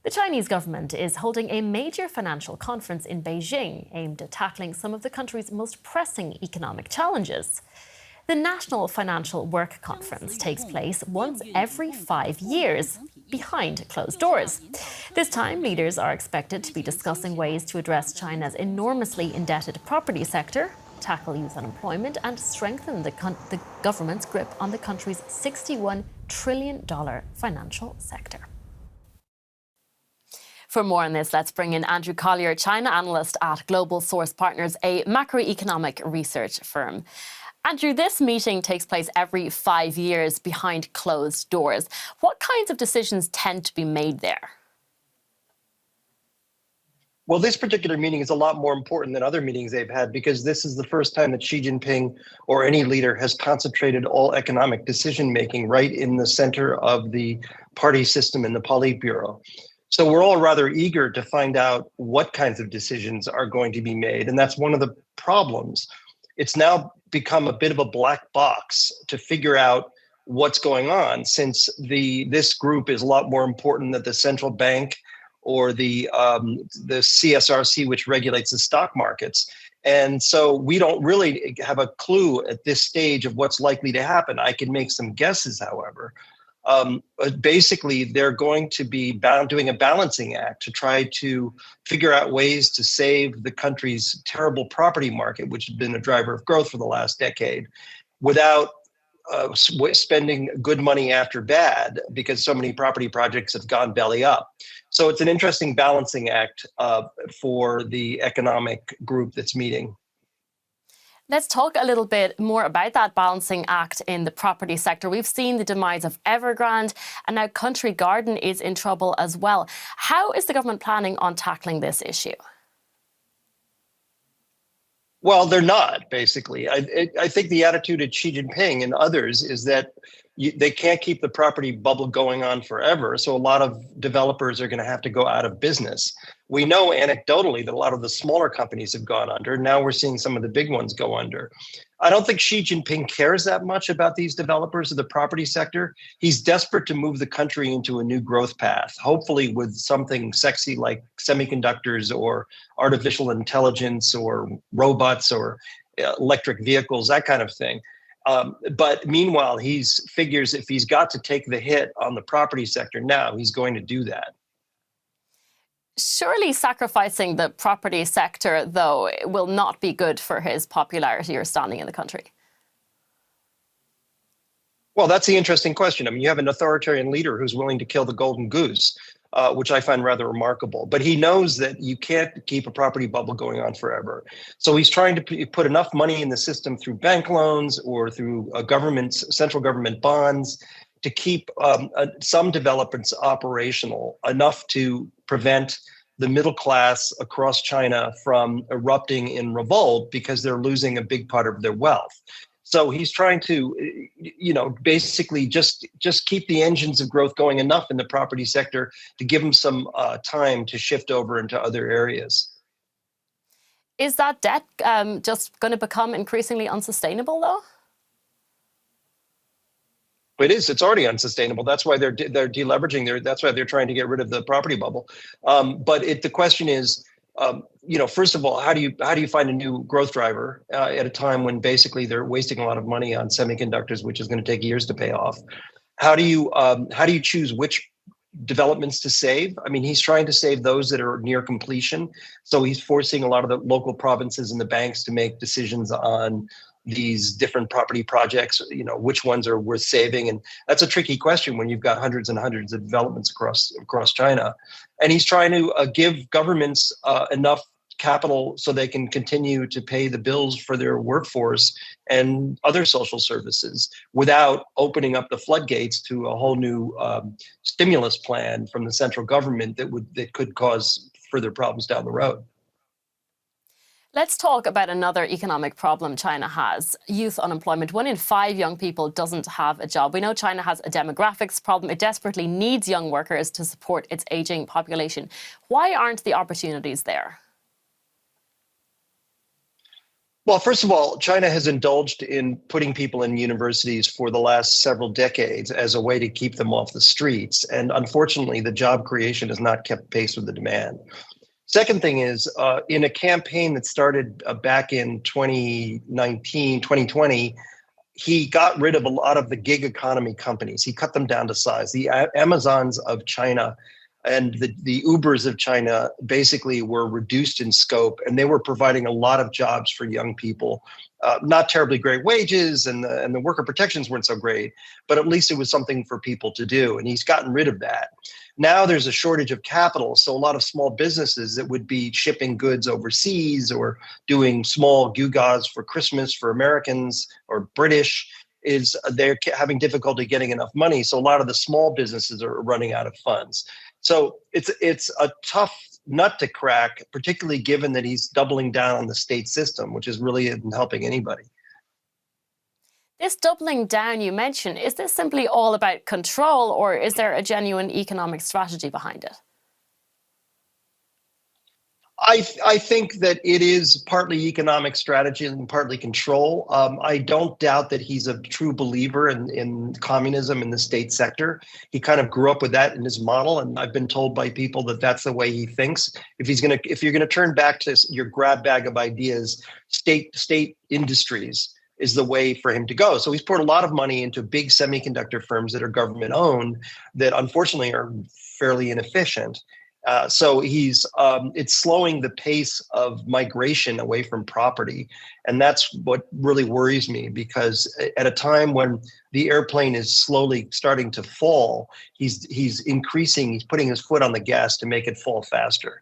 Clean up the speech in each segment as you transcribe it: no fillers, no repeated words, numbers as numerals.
The Chinese government is holding a major financial conference in Beijing aimed at tackling some of the country's most pressing economic challenges. The National Financial Work Conference takes place once every 5 years, behind closed doors. This time, leaders are expected to be discussing ways to address China's enormously indebted property sector, tackle youth unemployment, and strengthen the government's grip on the country's $61 trillion financial sector. For more on this, let's bring in Andrew Collier, China analyst at Global Source Partners, a macroeconomic research firm. Andrew, this meeting takes place every 5 years behind closed doors. What kinds of decisions tend to be made there? Well, this particular meeting is a lot more important than other meetings they've had because this is the first time that Xi Jinping or any leader has concentrated all economic decision-making right in the center of the party system in the Politburo. So we're all rather eager to find out what kinds of decisions are going to be made. And that's one of the problems. It's now become a bit of a black box to figure out what's going on, since this group is a lot more important than the central bank or the CSRC, which regulates the stock markets. And so we don't really have a clue at this stage of what's likely to happen. I can make some guesses, however. But basically, they're going to be doing a balancing act to try to figure out ways to save the country's terrible property market, which has been a driver of growth for the last decade, without spending good money after bad, because so many property projects have gone belly up. So it's an interesting balancing act for the economic group that's meeting. Let's talk a little bit more about that balancing act in the property sector. We've seen the demise of Evergrande, and now Country Garden is in trouble as well. How is the government planning on tackling this issue? Well, they're not, basically. I think the attitude at Xi Jinping and others is that they can't keep the property bubble going on forever. So a lot of developers are going to have to go out of business. We know anecdotally that a lot of the smaller companies have gone under. Now we're seeing some of the big ones go under. I don't think Xi Jinping cares that much about these developers of the property sector. He's desperate to move the country into a new growth path, hopefully with something sexy like semiconductors or artificial intelligence or robots or electric vehicles, that kind of thing. But meanwhile, he figures if he's got to take the hit on the property sector now, he's going to do that. Surely sacrificing the property sector, though, will not be good for his popularity or standing in the country. Well, that's the interesting question. I mean, you have an authoritarian leader who's willing to kill the golden goose, which I find rather remarkable. But he knows that you can't keep a property bubble going on forever. So he's trying to put enough money in the system through bank loans or through central government bonds to keep some developments operational, enough to prevent the middle class across China from erupting in revolt because they're losing a big part of their wealth. So he's trying to, basically just keep the engines of growth going enough in the property sector to give them some time to shift over into other areas. Is that debt just going to become increasingly unsustainable, though? It is. It's already unsustainable. That's why they're deleveraging. That's why they're trying to get rid of the property bubble. But the question is, first of all, how do you find a new growth driver at a time when basically they're wasting a lot of money on semiconductors, which is going to take years to pay off? How do you choose which developments to save? I mean, he's trying to save those that are near completion. So he's forcing a lot of the local provinces and the banks to make decisions on these different property projects, which ones are worth saving. And that's a tricky question when you've got hundreds and hundreds of developments across China. And he's trying to give governments enough capital so they can continue to pay the bills for their workforce and other social services without opening up the floodgates to a whole new stimulus plan from the central government that could cause further problems down the road. Let's talk about another economic problem China has, youth unemployment. 1 in 5 young people doesn't have a job. We know China has a demographics problem. It desperately needs young workers to support its aging population. Why aren't the opportunities there? Well, first of all, China has indulged in putting people in universities for the last several decades as a way to keep them off the streets. And unfortunately, the job creation has not kept pace with the demand. Second thing is, in a campaign that started back in 2019, 2020, he got rid of a lot of the gig economy companies. He cut them down to size. The Amazons of China and the Ubers of China basically were reduced in scope, and they were providing a lot of jobs for young people. Not terribly great wages, and the worker protections weren't so great, but at least it was something for people to do, and he's gotten rid of that. Now there's a shortage of capital, so a lot of small businesses that would be shipping goods overseas or doing small gewgaws for Christmas for Americans or British, they're having difficulty getting enough money. So a lot of the small businesses are running out of funds. So it's a tough nut to crack, particularly given that he's doubling down on the state system, which is really isn't helping anybody. This doubling down you mentioned, is this simply all about control, or is there a genuine economic strategy behind it? I think that it is partly economic strategy and partly control. I don't doubt that he's a true believer in communism in the state sector. He kind of grew up with that in his model, and I've been told by people that that's the way he thinks. If you're gonna turn back to your grab bag of ideas, state industries is the way for him to go. So he's poured a lot of money into big semiconductor firms that are government owned that unfortunately are fairly inefficient. So it's slowing the pace of migration away from property. And that's what really worries me, because at a time when the airplane is slowly starting to fall, he's putting his foot on the gas to make it fall faster.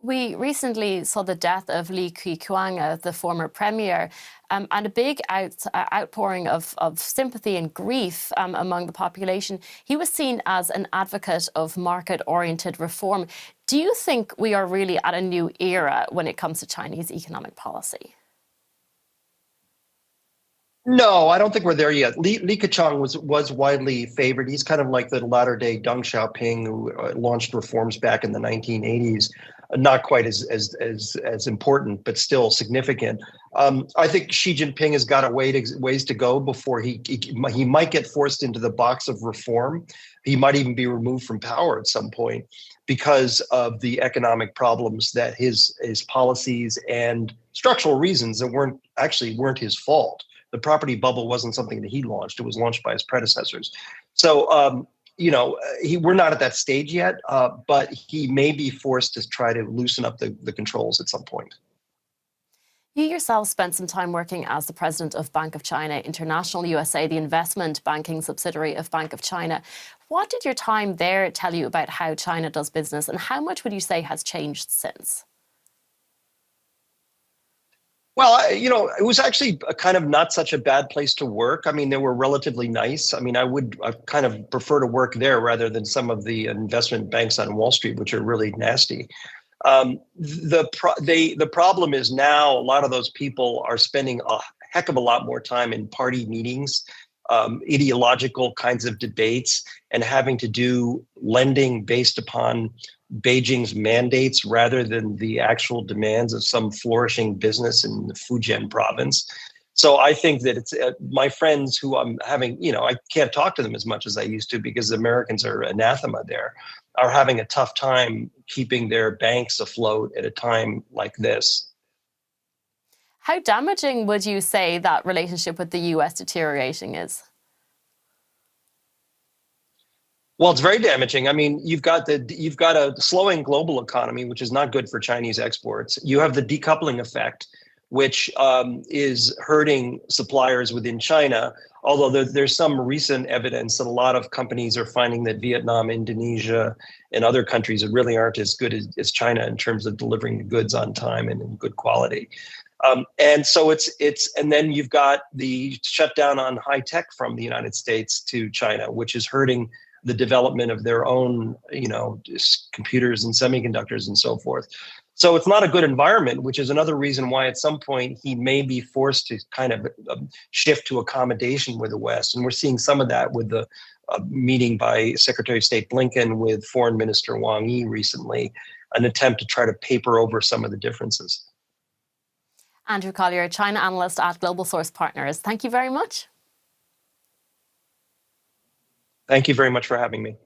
We recently saw the death of Li Keqiang, the former premier, and a big outpouring of sympathy and grief among the population. He was seen as an advocate of market-oriented reform. Do you think we are really at a new era when it comes to Chinese economic policy? No, I don't think we're there yet. Li Keqiang was widely favored. He's kind of like the latter-day Deng Xiaoping, who launched reforms back in the 1980s. Not quite as important, but still significant. I think Xi Jinping has got ways to go before he might get forced into the box of reform. He might even be removed from power at some point because of the economic problems that his policies and structural reasons that weren't his fault. The property bubble wasn't something that he launched. It was launched by his predecessors. So, we're not at that stage yet, but he may be forced to try to loosen up the controls at some point. You yourself spent some time working as the president of Bank of China International USA, the investment banking subsidiary of Bank of China. What did your time there tell you about how China does business, and how much would you say has changed since? Well, it was actually a kind of not such a bad place to work. I mean, they were relatively nice. I mean, I kind of prefer to work there rather than some of the investment banks on Wall Street, which are really nasty. The problem is now a lot of those people are spending a heck of a lot more time in party meetings, ideological kinds of debates, and having to do lending based upon Beijing's mandates rather than the actual demands of some flourishing business in the Fujian province. So I think that it's my friends who I'm having, I can't talk to them as much as I used to because Americans are anathema there, are having a tough time keeping their banks afloat at a time like this. How damaging would you say that relationship with the US deteriorating is? Well, it's very damaging. I mean, you've got a slowing global economy, which is not good for Chinese exports. You have the decoupling effect, which is hurting suppliers within China. Although there's some recent evidence that a lot of companies are finding that Vietnam, Indonesia, and other countries really aren't as good as China in terms of delivering the goods on time and in good quality. And so and then you've got the shutdown on high tech from the United States to China, which is hurting the development of their own, computers and semiconductors and so forth. So it's not a good environment, which is another reason why at some point he may be forced to kind of shift to accommodation with the West. And we're seeing some of that with the meeting by Secretary of State Blinken with Foreign Minister Wang Yi recently, an attempt to try to paper over some of the differences. Andrew Collier, China analyst at Global Source Partners. Thank you very much. Thank you very much for having me.